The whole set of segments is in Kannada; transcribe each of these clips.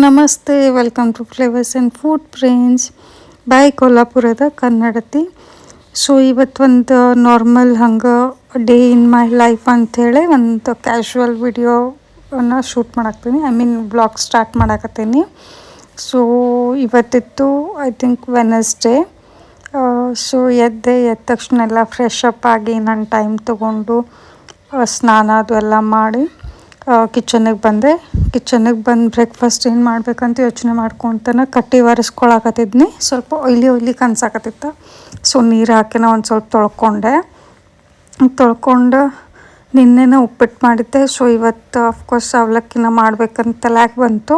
ನಮಸ್ತೆ, welcome to flavours and food prints by ಕೊಲ್ಲಾಪುರದ ಕನ್ನಡತಿ. ಸೊ ಇವತ್ತು ಒಂದು ನಾರ್ಮಲ್ ಹಂಗೆ ಡೇ ಇನ್ ಮೈ ಲೈಫ್ ಅಂಥೇಳಿ ಒಂದು ಕ್ಯಾಶುವಲ್ ವಿಡಿಯೋನ ಶೂಟ್ ಮಾಡಾಕ್ತೀನಿ. ಬ್ಲಾಗ್ ಸ್ಟಾರ್ಟ್ ಮಾಡಾಕತ್ತೀನಿ. ಸೊ ಇವತ್ತಿತ್ತು ಐ ಥಿಂಕ್ ವೆನಸ್ಡೇ. ಸೊ ಎದ್ದ ತಕ್ಷಣ ಎಲ್ಲ ಫ್ರೆಶ್ ಅಪ್ ಆಗಿ ನಾನು ಟೈಮ್ ತೊಗೊಂಡು ಸ್ನಾನ ಅದು ಎಲ್ಲ ಮಾಡಿ ಕಿಚನಿಗೆ ಬಂದೆ. ಕಿಚನಿಗೆ ಬಂದು ಬ್ರೇಕ್ಫಾಸ್ಟ್ ಏನು ಮಾಡ್ಬೇಕಂತ ಯೋಚನೆ ಮಾಡ್ಕೊತಾನೆ ಕಟ್ಟಿ ಒರೆಸ್ಕೊಳಕತ್ತಿದ್ನಿ. ಸ್ವಲ್ಪ ಒಯ್ಲಿ ಕನ್ಸಾಕತ್ತಿತ್ತು. ಸೊ ನೀರು ಹಾಕಿನ ಒಂದು ಸ್ವಲ್ಪ ತೊಳ್ಕೊಂಡು ನಿನ್ನೆನೇ ಉಪ್ಪಿಟ್ಟು ಮಾಡಿದ್ದೆ. ಸೊ ಇವತ್ತು ಆಫ್ಕೋರ್ಸ್ ಅವಲಕ್ಕಿನ ಮಾಡ್ಬೇಕಂತ ತಲೆಯಾಗ ಬಂತು.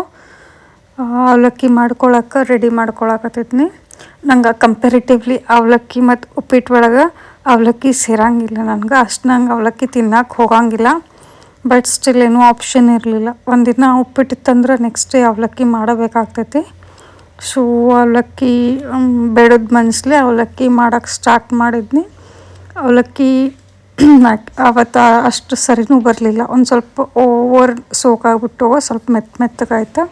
ಅವಲಕ್ಕಿ ಮಾಡ್ಕೊಳಕ್ಕೆ ರೆಡಿ ಮಾಡ್ಕೊಳಕತ್ತಿದ್ನಿ. ನಂಗೆ ಕಂಪೇರಿಟಿವ್ಲಿ ಅವಲಕ್ಕಿ ಮತ್ತು ಉಪ್ಪಿಟ್ಟು ಒಳಗೆ ಅವಲಕ್ಕಿ ಸೇರಂಗಿಲ್ಲ. ನಂಗೆ ಅವಲಕ್ಕಿ ತಿನ್ನಕ್ಕೆ ಹೋಗಂಗಿಲ್ಲ. ಬಟ್ ಸ್ಟಿಲ್ ಏನೂ ಆಪ್ಷನ್ ಇರಲಿಲ್ಲ. ಒಂದಿನ ಉಪ್ಪಿಟ್ಟಿತ್ತಂದ್ರೆ ನೆಕ್ಸ್ಟ್ ಡೇ ಅವಲಕ್ಕಿ ಮಾಡಬೇಕಾಗ್ತೈತಿ. ಸೊ ಅವಲಕ್ಕಿ ಬೇಡದ ಮನಸ್ಲಿ ಅವಲಕ್ಕಿ ಮಾಡೋಕ್ಕೆ ಸ್ಟಾರ್ಟ್ ಮಾಡಿದ್ನಿ. ಅವಲಕ್ಕಿ ಅವತ್ತು ಅಷ್ಟು ಸರಿನೂ ಬರಲಿಲ್ಲ. ಒಂದು ಸ್ವಲ್ಪ ಓವರ್ ಸೋಕಾಗ್ಬಿಟ್ಟು ಸ್ವಲ್ಪ ಮೆತ್ತಗಾಯ್ತು.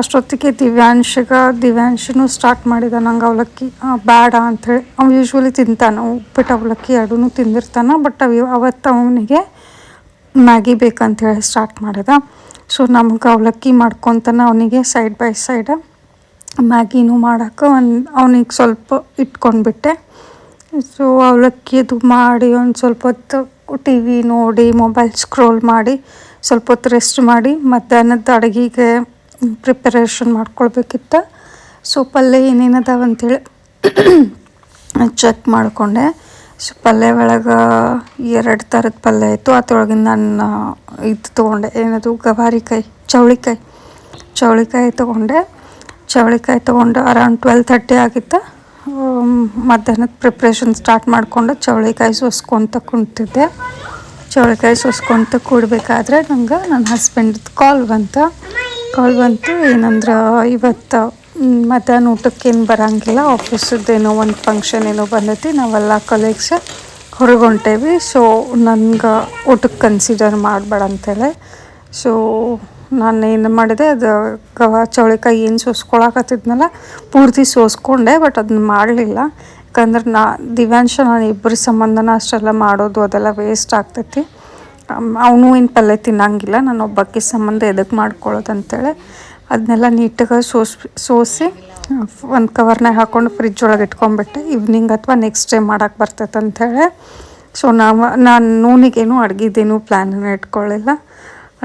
ಅಷ್ಟೊತ್ತಿಗೆ ದಿವ್ಯಾಂಶನೂ ಸ್ಟಾರ್ಟ್ ಮಾಡಿದ ನಂಗೆ ಅವಲಕ್ಕಿ ಬೇಡ ಅಂಥೇಳಿ. ಅವ್ನು ಯೂಶ್ವಲಿ ತಿಂತಾನೆ, ಉಪ್ಪಿಟ್ಟು ಅವಲಕ್ಕಿ ಎರಡೂ ತಿಂದಿರ್ತಾನೆ. ಬಟ್ ಅವತ್ತು ಅವನಿಗೆ ಮ್ಯಾಗಿ ಬೇಕಂತೇಳಿ ಸ್ಟಾರ್ಟ್ ಮಾಡಿದ. ಸೊ ನಮ್ಗೆ ಅವಲಕ್ಕಿ ಮಾಡ್ಕೊತಾನೆ ಅವನಿಗೆ ಸೈಡ್ ಬೈ ಸೈಡ್ ಮ್ಯಾಗಿನೂ ಮಾಡೋಕ್ಕೆ ಅವನಿಗೆ ಸ್ವಲ್ಪ ಇಟ್ಕೊಂಡ್ಬಿಟ್ಟೆ. ಸೊ ಅವಲಕ್ಕಿ ಅದು ಮಾಡಿ ಒಂದು ಸ್ವಲ್ಪ ಹೊತ್ತು ಟಿ ವಿ ನೋಡಿ ಮೊಬೈಲ್ ಸ್ಕ್ರೋಲ್ ಮಾಡಿ ಸ್ವಲ್ಪ ಹೊತ್ತು ರೆಸ್ಟ್ ಮಾಡಿ ಮಧ್ಯಾಹ್ನದ ಅಡುಗೆಗೆ ಪ್ರಿಪರೇಷನ್ ಮಾಡ್ಕೊಳ್ಬೇಕಿತ್ತು. ಸೊ ಪಲ್ಯ ಏನೇನದಾವ ಅಂಥೇಳಿ ಚೆಕ್ ಮಾಡಿಕೊಂಡೆ. ಸೊ ಪಲ್ಯ ಒಳಗೆ 2 ಥರದ ಪಲ್ಯ ಇತ್ತು. ಅದ್ರೊಳಗಿಂದ ನಾನು ಇದು ತೊಗೊಂಡೆ, ಏನದು ಗವಾರಿಕಾಯಿ ಚೌಳಿಕಾಯಿ ತೊಗೊಂಡು ಅರೌಂಡ್ 12:30 ಆಗಿತ್ತು. ಮಧ್ಯಾಹ್ನದ ಪ್ರಿಪ್ರೇಷನ್ ಸ್ಟಾರ್ಟ್ ಮಾಡಿಕೊಂಡು ಚೌಳಿಕಾಯಿ ಸೋಸ್ಕೊತ ಕುಂತಿದ್ದೆ. ಚೌಳಿಕಾಯಿ ಸೋಸ್ಕೊತ ಕೂಡಬೇಕಾದ್ರೆ ನಂಗೆ ನನ್ನ ಹಸ್ಬೆಂಡ್ದು ಕಾಲ್ ಬಂತು. ಏನಂದ್ರೆ ಇವತ್ತು ಮಧ್ಯಾಹ್ನ ಊಟಕ್ಕೇನು ಬರೋಂಗಿಲ್ಲ, ಆಫೀಸದ್ದೇನೋ ಒಂದು ಫಂಕ್ಷನ್ ಏನೋ ಬಂದೈತಿ, ನಾವೆಲ್ಲ ಕಲೀಗ್ಸ್ ಹೊರಗೆ ಹೊಂಟೇವಿ. ಸೊ ನನಗೆ ಊಟಕ್ಕೆ ಕನ್ಸಿಡರ್ ಮಾಡಬೇಡ ಅಂತೇಳಿ. ಸೊ ನಾನು ಏನು ಮಾಡಿದೆ, ಅದು ಚೌಳಿಕಾಯಿ ಏನು ಸೋಸ್ಕೊಳಕತ್ತಿದ್ನಲ್ಲ ಪೂರ್ತಿ ಸೋಸ್ಕೊಂಡೆ. ಬಟ್ ಅದನ್ನ ಮಾಡಲಿಲ್ಲ. ಯಾಕಂದ್ರೆ ನಾನು ಇಬ್ಬರ ಸಂಬಂಧನ ಅಷ್ಟೆಲ್ಲ ಮಾಡೋದು ಅದೆಲ್ಲ ವೇಸ್ಟ್ ಆಗ್ತೈತಿ. ಅವನು ಏನು ಪಲ್ಯ ತಿನ್ನಂಗಿಲ್ಲ, ನಾನು ಒಬ್ಬಾಕಿ ಸಂಬಂಧ ಎದಕ್ಕೆ ಮಾಡ್ಕೊಳ್ಳೋದು ಅಂತೇಳಿ ಅದನ್ನೆಲ್ಲ ನೀಟಾಗಿ ಸೋಸಿ ಒಂದು ಕವರ್ನಾಗ ಹಾಕ್ಕೊಂಡು ಫ್ರಿಜ್ ಒಳಗೆ ಇಟ್ಕೊಂಡ್ಬಿಟ್ಟೆ. ಈವ್ನಿಂಗ್ ಅಥವಾ ನೆಕ್ಸ್ಟ್ ಡೇ ಮಾಡೋಕ್ಕೆ ಬರ್ತೈತೆ ಅಂಥೇಳಿ. ಸೊ ನಾನು ನೂನಿಗೇನು ಅಡುಗೆದೇನು ಪ್ಲ್ಯಾನನ್ನು ಇಟ್ಕೊಳ್ಳಿಲ್ಲ.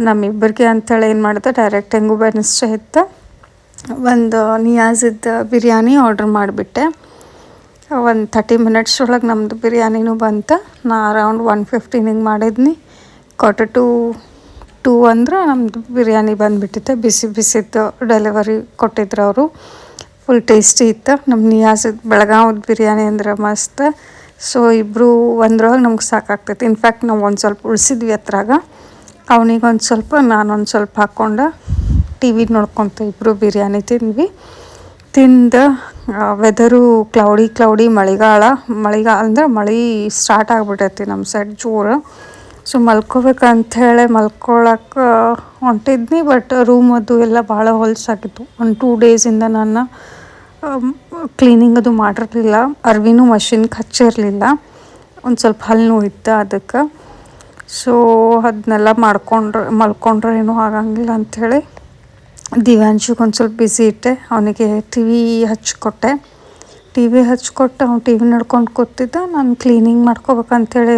ನಮ್ಮಿಬ್ಬರಿಗೆ ಅಂಥೇಳಿ ಏನು ಮಾಡಿದೆ, ಡೈರೆಕ್ಟ್ ಹೆಂಗೂ ವೆನಸ್ಡೇ ಇತ್ತು, ಒಂದು ನಿಯಾಜಿದ್ದು ಬಿರಿಯಾನಿ ಆರ್ಡ್ರ್ ಮಾಡಿಬಿಟ್ಟೆ. ಒಂದು 30 ಮಿನಿಟ್ಸ್ ಒಳಗೆ ನಮ್ಮದು ಬಿರಿಯಾನಿನೂ ಬಂತು. ನಾ ಅರೌಂಡ್ 1:15 ಮಾಡಿದ್ನಿ. 1:45 ಅಂದ್ರೆ ನಮ್ಮದು ಬಿರಿಯಾನಿ ಬಂದುಬಿಟ್ಟಿತ್ತು. ಬಿಸಿದ್ದು ಡೆಲಿವರಿ ಕೊಟ್ಟಿದ್ರು ಅವರು. ಫುಲ್ ಟೇಸ್ಟಿ ಇತ್ತು. ನಮ್ಮ ನಿಯಾಜದ ಬೆಳಗಾವದ ಬಿರಿಯಾನಿ ಅಂದ್ರೆ ಮಸ್ತ್. ಸೊ ಇಬ್ಬರು ಒಂದ್ರೊಳಗೆ ನಮ್ಗೆ ಸಾಕಾಗ್ತೈತಿ. ಇನ್ಫ್ಯಾಕ್ಟ್ ನಾವು ಒಂದು ಸ್ವಲ್ಪ ಉಳಿಸಿದ್ವಿ ಹತ್ರಾಗ. ಅವನಿಗೊಂದು ಸ್ವಲ್ಪ ನಾನೊಂದು ಸ್ವಲ್ಪ ಹಾಕ್ಕೊಂಡು ಟಿ ವಿ ನೋಡ್ಕೊತ ಇಬ್ಬರು ಬಿರಿಯಾನಿ ತಿಂದು ವೆದರು ಕ್ಲೌಡಿ ಮಳೆಗಾಲ ಅಂದ್ರೆ ಮಳೆ ಸ್ಟಾರ್ಟ್ ಆಗಿಬಿಟ್ಟೈತಿ ನಮ್ಮ ಸೈಡ್ ಜೋರು. ಸೊ ಮಲ್ಕೋಬೇಕಂಥೇಳಿ ಮಲ್ಕೊಳಕ್ಕೆ ಹೊಂಟಿದ್ನಿ. ಬಟ್ ರೂಮ್ ಅದು ಎಲ್ಲ ಭಾಳ ಹೊಲಸಾಗಿತ್ತು. 1-2 ಡೇಸಿಂದ ನಾನು ಕ್ಲೀನಿಂಗ್ ಅದು ಮಾಡಿರಲಿಲ್ಲ. ಅರ್ವಿನೂ ಮಷಿನ್ಗೆ ಹಚ್ಚಿರಲಿಲ್ಲ. ಒಂದು ಸ್ವಲ್ಪ ಹಲ್ಲು ನೋವಿತ್ತು ಅದಕ್ಕೆ. ಸೊ ಅದನ್ನೆಲ್ಲ ಮಲ್ಕೊಂಡ್ರೆ ಏನೂ ಆಗಂಗಿಲ್ಲ ಅಂಥೇಳಿ ದಿವ್ಯಾಂಶಿಗೆ ಒಂದು ಸ್ವಲ್ಪ ಬ್ಯುಸಿ ಇಟ್ಟೆ. ಅವನಿಗೆ ಟಿ ವಿ ಹಚ್ಕೊಟ್ಟು ಅವ್ನು ಟಿ ವಿ ನೋಡ್ಕೊಂಡು ಕೂತಿದ್ದ. ನಾನು ಕ್ಲೀನಿಂಗ್ ಮಾಡ್ಕೋಬೇಕಂಥೇಳಿ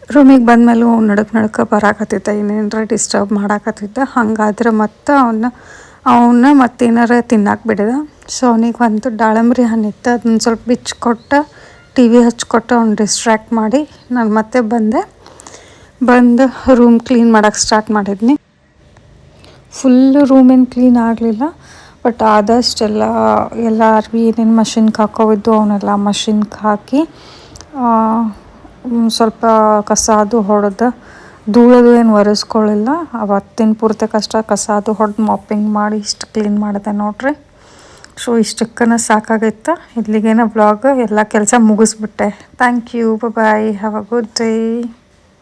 ರೂಮಿಗೆ ಬಂದಮೇಲೂ ನಡಕ್ಕೆ ಬರಾಕತ್ತಿದ್ದ, ಏನೇನಾರ ಡಿಸ್ಟರ್ಬ್ ಮಾಡಾಕತ್ತಿದ್ದ. ಹಾಗಾದ್ರೆ ಮತ್ತು ಅವನ್ನ ಮತ್ತೇನಾರ ತಿನ್ನಕ್ಕೆ ಬಿಡಿದ. ಸೊ ಅವನಿಗೆ ಒಂದು ದಾಳಂಬ್ರಿ ಹಣ್ಣಿತ್ತು, ಅದನ್ನ ಸ್ವಲ್ಪ ಬಿಚ್ಕೊಟ್ಟು ಟಿ ವಿ ಹಚ್ಕೊಟ್ಟು ಅವ್ನು ಡಿಸ್ಟ್ರ್ಯಾಕ್ಟ್ ಮಾಡಿ ನಾನು ಮತ್ತೆ ಬಂದು ರೂಮ್ ಕ್ಲೀನ್ ಮಾಡೋಕ್ಕೆ ಸ್ಟಾರ್ಟ್ ಮಾಡಿದ್ನಿ. ಫುಲ್ಲು ರೂಮೇನು ಕ್ಲೀನ್ ಆಗಲಿಲ್ಲ. ಬಟ್ ಆದಷ್ಟೆಲ್ಲ ಅರ್ವಿ ಏನೇನು ಮಷಿನ್ಗೆ ಹಾಕೋವಿದ್ದು ಅವನ್ನೆಲ್ಲ ಮಷಿನ್ಗೆ ಹಾಕಿ ಸ್ವಲ್ಪ ಕಸ ಅದು ಹೊಡೆದು ಧೂಳದು ಏನು ಒರೆಸ್ಕೊಳ್ಳಿಲ್ಲ. ಅವತ್ತಿನ ಪೂರ್ತಿ ಕಸ ಅದು ಹೊಡೆದು ಮಾಪಿಂಗ್ ಮಾಡಿ ಇಷ್ಟು ಕ್ಲೀನ್ ಮಾಡಿದೆ ನೋಡ್ರಿ. ಸೊ ಇಷ್ಟಕ್ಕನ ಸಾಕಾಗಿತ್ತು. ಇಲ್ಲಿಗೇನ ವ್ಲಾಗ್ ಎಲ್ಲ ಕೆಲಸ ಮುಗಿಸ್ಬಿಟ್ಟೆ. Thank you, bye, have a good day.